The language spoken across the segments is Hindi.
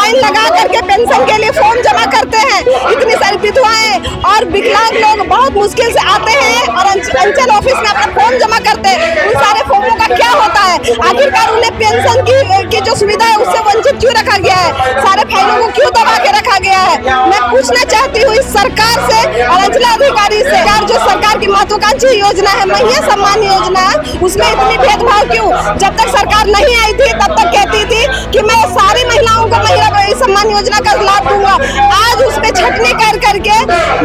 लाइन लगा करके पेंशन के लिए फॉर्म जमा करते हैं। इतनी सारी विधवाएं और विकलांग लोग बहुत मुश्किल से आते हैं और अंचल ऑफिस में अपना फॉर्म जमा करते हैं। उन सारे फॉर्मों का क्या होता है? आखिरकार उन्हें पेंशन की जो सुविधा है उससे वंचित क्यों रखा गया है? सारे फाइलों को क्यों दबा के रखा गया है? मैं पूछना चाहती हूँ इस सरकार से और अंचलाधिकारी से, जो सरकार की महत्वाकांक्षी योजना है महिला सम्मान योजना है, उसमें इतनी भेदभाव क्यों? जब तक सरकार नहीं आई थी तब तक कहती थी कि मैं सारी महिलाओं को महिला सम्मान योजना का लाभ दूंगा। आज उस पे छटनी कर करके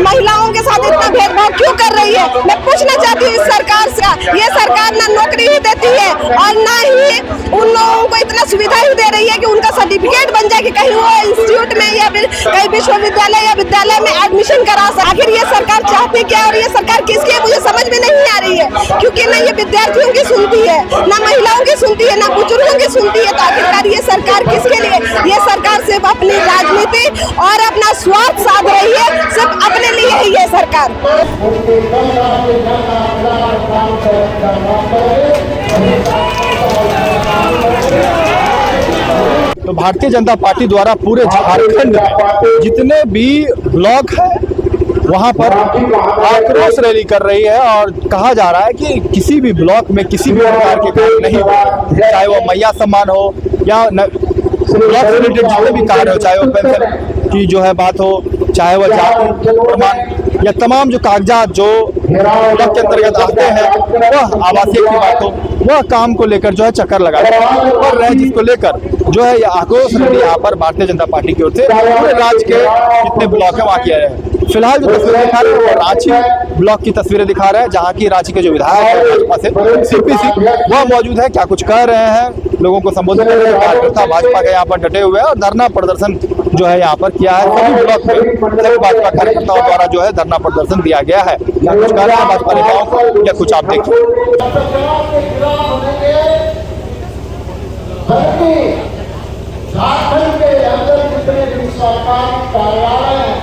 महिलाओं के साथ इतना भेदभाव क्यों कर रही है? मैं पूछना चाहती हूँ इस सरकार से। ये सरकार ना नौकरी ही देती है और ना ही उन लोगों को इतना सुविधा ही दे रही है कि उनका सर्टिफिकेट बन जाए कि कहीं वो इंस्टीट्यूट में या फिर कहीं विश्वविद्यालय या विद्यालय में एडमिशन करा सके। आखिर ये सरकार चाहती क्या और ये सरकार किसकी है मुझे समझ में नहीं आ रही है, क्योंकि ना ये विद्यार्थियों की सुनती है, ना महिलाओं की सुनती है, ना बुजुर्गों की सुनती है। तो आखिरकार ये सरकार किसके लिए? ये सरकार सिर्फ अपनी राजनीति और अपना स्वार्थ साध रही है, सिर्फ अपने लिए ही ये सरकार। तो भारतीय जनता पार्टी द्वारा पूरे झारखंड जितने भी ब्लॉक है वहां पर आक्रोश रैली कर रही है और कहा जा रहा है कि किसी भी ब्लॉक में किसी भी प्रकार के कार्य नहीं हो, चाहे वो मैया सम्मान हो या ब्लॉक से रिलेटेड जितने भी कार्य हो, चाहे वो पेंशन की जो है बात हो, चाहे वह जाति प्रमाण या तमाम जो कागजात जो ब्लॉक के अंतर्गत आते हैं, वह आवासीय की बात हो, वह काम को लेकर जो है चक्कर लगा रहे हैं, जिसको लेकर जो है यह आक्रोश रैली यहाँ पर भारतीय जनता पार्टी की ओर से पूरे राज्य के जितने ब्लॉक है वहाँ किया रहे हैं। फिलहाल जो तस्वीरें दिखा रहे हैं वो रांची ब्लॉक की तस्वीरें दिखा रहे हैं, जहाँ की रांची के जो विधायक है भाजपा से सीपीसी वह मौजूद है, क्या कुछ कह रहे हैं, लोगों को संबोधित कर रहे हैं। कार्यकर्ता भाजपा के यहाँ पर डटे हुए हैं और धरना प्रदर्शन जो है यहाँ पर किया है। सभी ब्लॉक में सभी भाजपा कार्यकर्ताओं द्वारा जो है धरना प्रदर्शन दिया गया है। क्या कुछ कह रहे हैं भाजपा नेताओं को या कुछ आप देखिए। झारखंड के अंदर जितने भी सरकारी कार्यालय हैं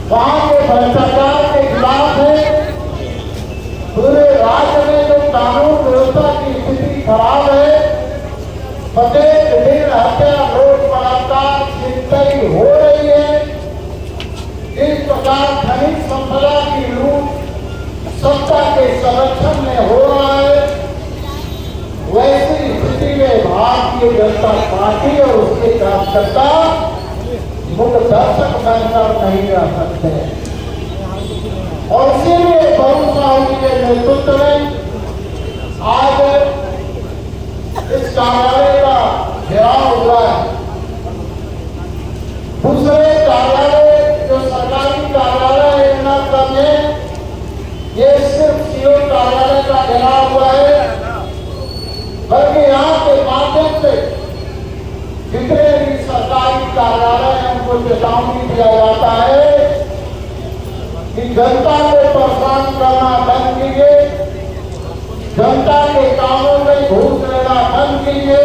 वहां के भ्रष्टाचार के खिलाफ है। पूरे राज्य में जो कानून व्यवस्था की स्थिति खराब है, प्रत्येक दिन हत्या लूट बलात्कार छिनतई हो रही है। इस प्रकार खनिज संपदा की लूट सत्ता के संरक्षण में हो रहा है। वैसी स्थिति में भारतीय जनता पार्टी और उसके कार्यकर्ता मुख्य दर्शक बनकर नहीं रह सकते और इसीलिए वरुण साहू जी के नेतृत्व में आज इस कार्यालय का घेराव हुआ है। दूसरे कार्यालय जो सरकारी कार्यालय है इनका में ये सिर्फ सीओ कार्यालय का घेराव हुआ है, बल्कि यहाँ के माध्यम से जितने भी सरकारी कार्यालय हैं उनको चेतावनी दिया जाता है कि जनता को परेशान करना बंद कीजिए, जनता के कामों में घूस लेना बंद कीजिए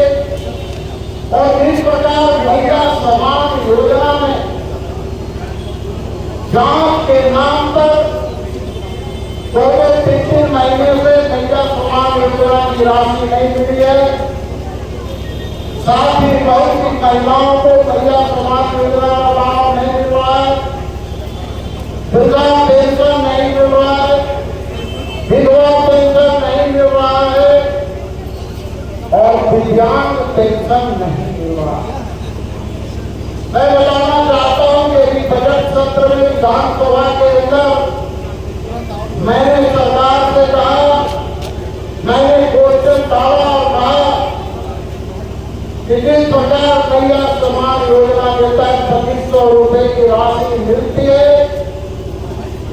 और इस प्रकार महिला सम्मान योजना में जांच के नाम पर 3 महीने से महिला सम्मान योजना की राशि नहीं मिली है। साथ ही बहुत सी महिलाओं को महिला सम्मान योजना का लाभ नहीं मिल रहा है, वृद्धा पेंशन नहीं मिल रहा है, विधवा पेंशन नहीं मिल रहा है और दिव्यांग पेंशन नहीं मिल रहा है। मैं बताना चाहता हूं कि अभी बजट सत्र में विधानसभा के अंदर मैंने सरकार से कहा, मैंने क्वेश्चन डाला और कहा कि जिस प्रकार महिला सम्मान योजना के तहत 2500 रुपए की राशि मिलती है,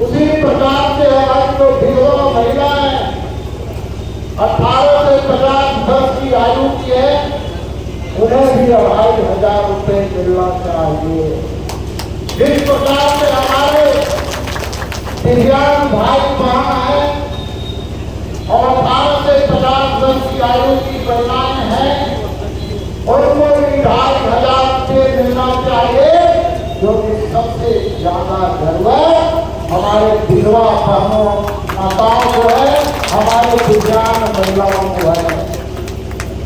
उसी प्रकार से हमारी जो विधवा महिलाएं 18 से 50 वर्ष की आयु की है उन्हें भी 2500 रुपए मिलना चाहिए। जिस प्रकार से हमारे दिव्यांग भाई बहन है और 18 से 50 वर्ष की आयु की महिलाएं हैं उनको भी 2500 रुपये मिलना चाहिए, जो कि सबसे ज्यादा जरूरत हमारे विधवा बहनों माताओं को है, हमारे दिव्यांग महिलाओं को है।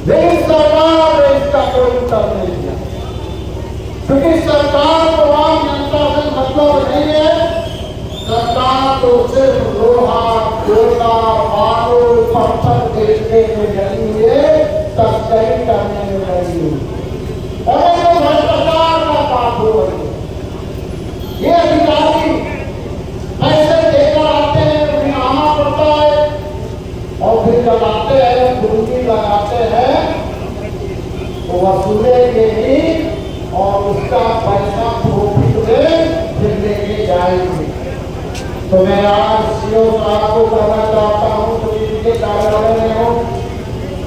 लेकिन सरकार ने इसका कोई उत्तर नहीं दिया। क्योंकि सरकार को आम जनता से मतलब नहीं है। सरकार तो सिर्फ लोहा, कोयला, बालू, पत्थर बेचने में लगी हुई है, तस्करी करने में लगी हुई है और ये भ्रष्टाचार का काम हो रही है। ये अधिकारी पैसे देकर आते हैं, उन्हें आना पड़ता है और फिर जब आते हैं, पूंजी लगाते हैं तो वसूलेंगे ही और उसका पैसा प्रॉफिट में फिर लेके जाएंगे। तो मैं आज सीओ साहब को कहना चाहता हूँ, तो इनके कार्यालय में हूँ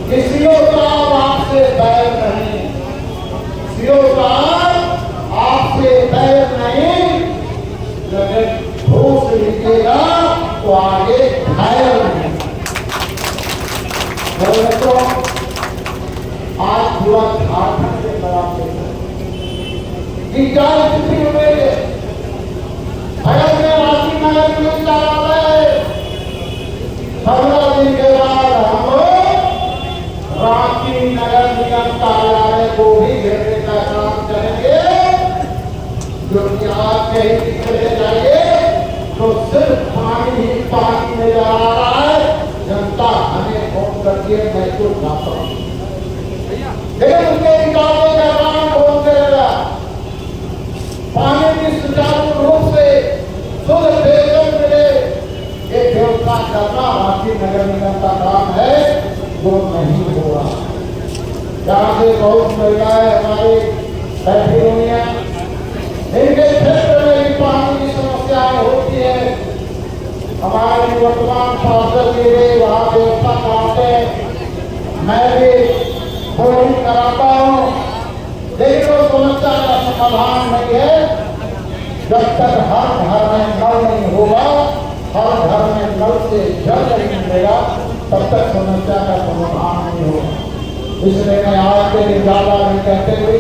कि सीओ साहब आपसे बैर नहीं, सीओ साहब आपसे बैर नहीं, जब घूस लीजिएगा तो आगे घायल नहीं। तो आज पूरा झारखंड के खराब कि क्या स्थिति हुई है। अगर मैं रांची नगर निगम कार्यालय 15 दिन के बाद हम रांची नगर निगम कार्यालय को भी घेरने का काम करेंगे, क्योंकि आप कहीं चले जाइए तो सिर्फ पानी ही पानी नजर आ रहा है। जनता हमें फोन करके मैं तो जाता हूँ, लेकिन उनके निकालने का काम कौन करेगा। पानी की सुचारू रूप से शुद्ध पेयजल मिले, ये व्यवस्था करना रांची नगर निगम का काम है, जो नहीं हो रहा। यहाँ से बहुत महिलाएं हमारी बैठी हुई हैं, इनके क्षेत्र में भी पानी की समस्याएं होती है। हमारे वर्तमान पार्षद जी भी वहाँ व्यवस्था कराते हैं, मैं भी बोरिंग कराता हूँ, लेकिन वो समस्या का समाधान नहीं है। जब तक हर घर में नल नहीं होगा, हर घर में नल से जल नहीं मिलेगा, तब तक समस्या का समाधान नहीं होगा। इसलिए मैं आज के लिए ज्यादा नहीं कहते हुए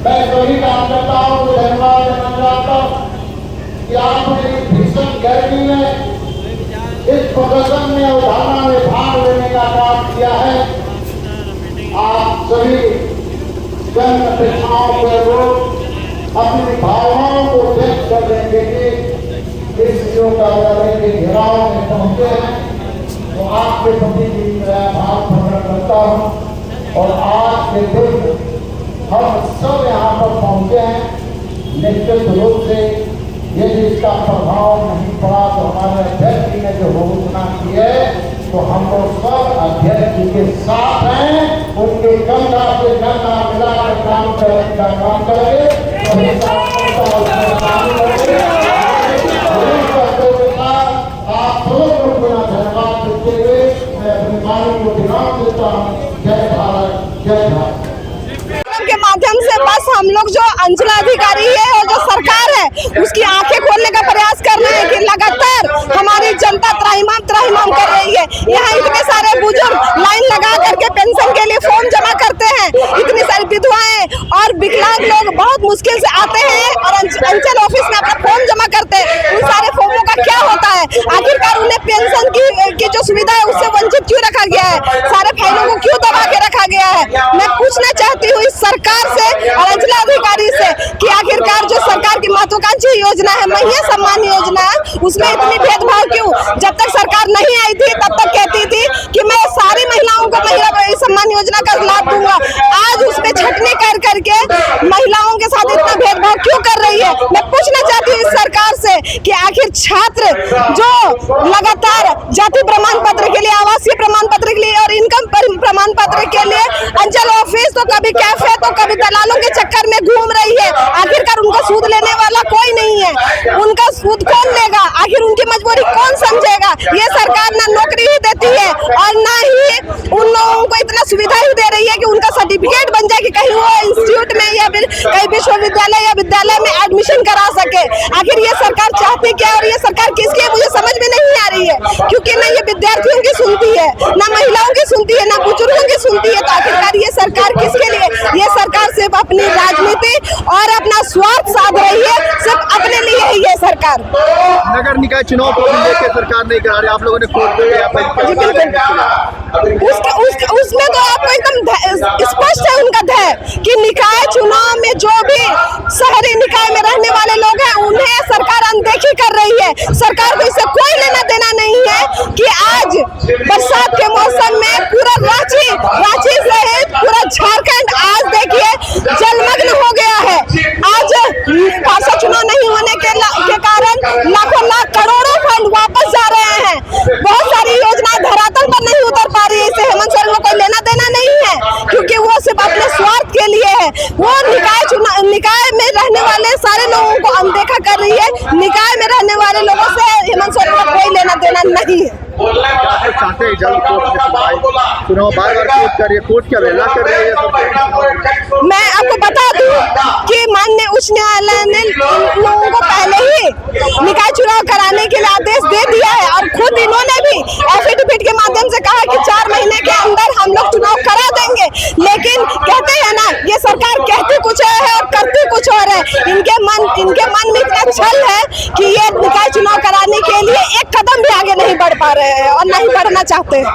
मैं सभी कार्यकर्ताओं को धन्यवाद देना चाहता हूँ कि आपने भीषण गर्मी में इस प्रदर्शन में उदाहरण में भाग लेने का काम किया है। आप सभी जन अपेक्षाओं के लोग अपनी भावनाओं को व्यक्त करने के लिए इस कार्यालय के घेराव में पहुंचे हैं, तो आपके प्रति भी मैं आभार प्रकट करता हूं। और आज के दिन हम सब यहाँ पर पहुंचे हैं, निश्चित रूप से यदि इसका प्रभाव नहीं पड़ा तो हमारे अध्यक्ष जी ने जो घोषणा की है, तो हम लोग सब अध्यक्ष जी के साथ हैं, उनके कंधा से कंधा मिलाकर काम करने का काम करेंगे। आप सबको अपना धन्यवाद देते हुए मैं अपनी वाणी को विराम देता हूँ। जय भारत, जय भारत। के माध्यम से बस हम लोग जो अंचलाधिकारी है और जो सरकार है उसकी आंखें खोलने का प्रयास कर रहे हैं कि लगातार हमारी जनता त्राहिमाम कर रही है। यहाँ इतने सारे बुजुर्ग लाइन लगा करके पेंशन के लिए फॉर्म जमा करते हैं, इतनी सारी विधवाएं और विकलांग लोग बहुत मुश्किल से आते हैं और अंचल ऑफिस में अपना फॉर्म जमा करते हैं। उन सारे फॉर्मों का क्या होता है, आखिरकार उन्हें पेंशन की जो सुविधा है उससे वंचित क्यों रखा गया है, सारे फाइलों को क्यों दबा के रखा गया है। मैं पूछना चाहती हूँ इस सरकार से और अंचलाधिकारी से कि आखिरकार जो सरकार की महत्वाकांक्षी योजना है महिला सम्मान योजना है, उसमें इतनी भेदभाव क्यों। जब तक सरकार नहीं आई थी तब तक कहती थी कि मैं सारी महिलाओं को महिला सम्मान योजना का लाभ दूंगा, आज उसमें छटनी कर करके महिलाओं के साथ इतना भेदभाव क्यों कर रही है। मैं पूछना चाहती हूँ इस सरकार से कि आखिर छात्र जो लगातार जाति प्रमाण पत्र के लिए, आवासीय प्रमाण पत्र के लिए और इनकम प्रमाण पत्र के लिए अंचल ऑफिस तो कभी कैफे तो कभी दलालों के चक्कर में घूम रही है, आखिरकार उनका सूद लेने वाला कोई नहीं है। उनका सूद कौन लेगा, आखिर उनकी मजबूरी कौन समझेगा। ये सरकार ना नौकरी ही देती है और ना ही उन लोगों को इतना सुविधा ही दे रही है कि उनका सर्टिफिकेट बन जाए कि कहीं वो इंस्टीट्यूट में या फिर कहीं विश्वविद्यालय या विद्यालय में एडमिशन करा सके। आखिर ये सरकार चाहती क्या और ये सरकार किसकी है मुझे समझ में नहीं आ रही है, क्योंकि ना ये विद्यार्थियों की सुनती है, ना महिलाओं की सुनती है, ना बुजुर्गों की सुनती है। तो आखिरकार ये सरकार किसके लिए, ये सरकार सिर्फ अपनी राजनीति और अपना स्वार्थ साध रही है, सिर्फ अपने लिए ही ये सरकार सरकार। नगर निकाय चुनाव को भी लेकर सरकार नहीं करा रही, आप लोगों ने कोर्ट में गया जी बिल्कुल, उसमें तो आपको एकदम स्पष्ट है उनका ध्येय कि निकाय चुनाव में जो भी शहरी निकाय में रहने वाले लोग हैं उन्हें सरकार अनदेखी कर रही है। सरकार को इससे कोई लेना देना नहीं है कि आज बरसात के मौसम में पूरा रांची सहित पूरा झारखंड आज देखिए जलमग्न हो गया है। आज पार्षद चुनाव नहीं होने के कारण लाखों लाख करोड़ों फंड वापस जा रहे हैं। बहुत सारी योजनाएं धरातल पर नहीं उतर पा रही है। इससे हेमंत सोरेन को कोई लेना देना नहीं है क्योंकि वो सिर्फ अपने स्वार्थ के लिए है। वो निकाय में रहने वाले सारे लोगों को अनदेखा कर रही है। निकाय में रहने वाले लोगों से हेमंत सोरेन का कोई लेना देना नहीं है। चाहते हैं जल्द कोर्ट में सुनवाई, चुनाव बार-बार कोर्ट कर रही है, कोर्ट क्या वेला कर रही है। मैं आपको बता दूं कि माननीय उच्च न्यायालय ने लोगों को पहले ही निकाय चुनाव कराने के लिए आदेश दे दिया है और खुद इन्होंने भी एफिडेविट के माध्यम से कहा कि 4 महीने के अंदर हम लोग चुनाव करा देंगे। लेकिन कहते हैं ना, ये सरकार कहती कुछ है और करती कुछ और है। इनके मन में इतना छल है कि ये निकाय चुनाव कराने के लिए एक कदम भी आगे नहीं बढ़ पा रहे हैं और नहीं बढ़ना चाहते हैं।